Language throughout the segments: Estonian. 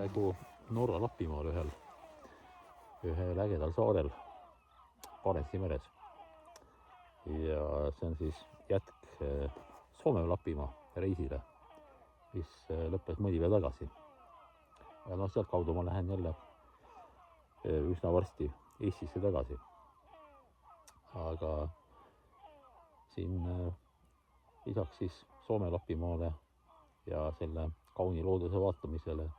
praegu Norra Lapimaal ühel ägedal saarel Barentsi meres. Ja see on siis jätk Soome Lapimaa reisile, mis lõppes mõni päev tagasi. Ja sealt kaudu ma lähen jälle üsna varsti Eestisse tagasi. Aga siin lisaks siis Soome Lapimaale ja selle kauni looduse vaatamisele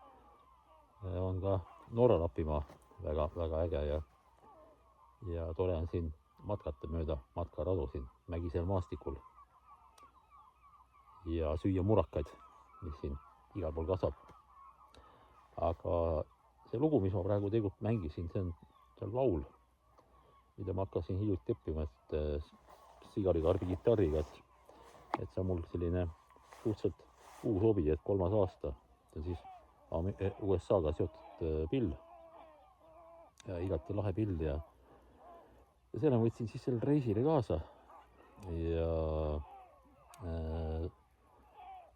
on ka Norra Lapimaa väga äge ja tore on siin matkata mööda matkaradu siin mägisel maastikul ja süüa murakaid, mis siin igal pool kasvab. Aga see lugu, mis ma praegu tegelikult mängisin, see on laul, mida ma hakkasin hiljuti õppima, et sigarikarbi kitarriga, et see on mul selline suhteliselt uus hobi, et 3. aasta. See on siis USA-ga seotud pill. Ja igati lahe pill ja selle võtsin siis selle reisile kaasa ja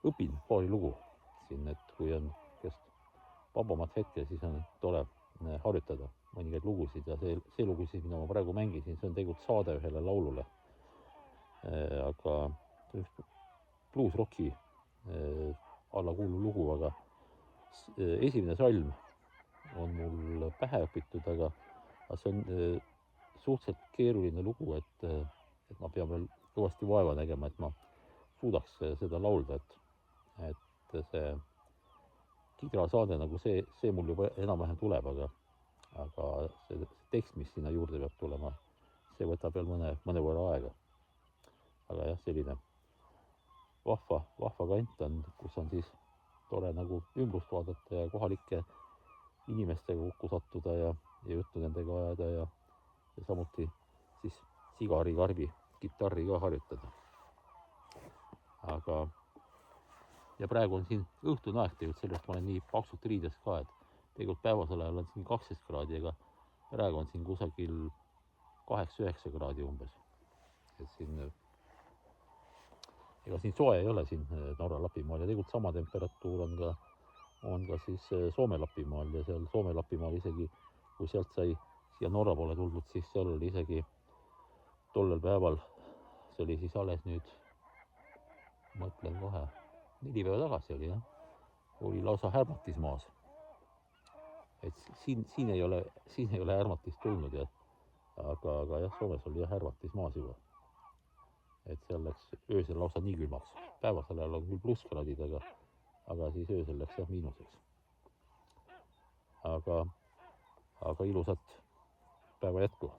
õpin paari lugu siin, et kui on vabamat hetke, siis on tore harjutada mõningaid lugusid ja see lugusid, mida ma praegu mängisin, see on tegelikult saade ühele laulule. Aga blues-rocki alla kuuluv lugu, aga esimene salm on mul pähe õpitud, aga see on suhteliselt keeruline lugu, et ma pean veel kõvasti vaeva nägema, et ma suudaks seda laulda, et see kidrasaade nagu see mul juba enam-vähem tuleb, aga see tekst, mis sinna juurde peab tulema, see võtab veel mõne võrra aega. Aga jah, selline vahva kant on, kus on siis tore nagu ümbrust vaadata ja kohalike inimestega kokku sattuda ja juttu nendega ajada ja samuti siis sigarikarbi kitarri ka harjutada. Ja praegu on siin õhtune aeg tegelikult, sellest ma olen nii paksult riides ka, et tegelikult päevasel ajal on siin 12 kraadi, aga praegu on siin kusagil 8-9 kraadi umbes. Et siin soe ei ole siin Norra Lapimaal ja tegelikult sama temperatuur on ka siis Soome Lapimaal ja seal Soome Lapimaal isegi, kui sealt sai siia Norra poole tuldud, siis seal oli isegi tollel päeval, see oli siis alles nüüd, mõtlen kohe, 4 päeva tagasi oli lausa härmatis maas. Et siin ei ole härmatist tulnud, aga jah, Soomes oli härmatis maas juba. Et seal läks öösel lausa nii külmaks. Päevasel ajal on küll plusskraadid, aga siis öösel läks miinuseks. Aga ilusat päeva jätku.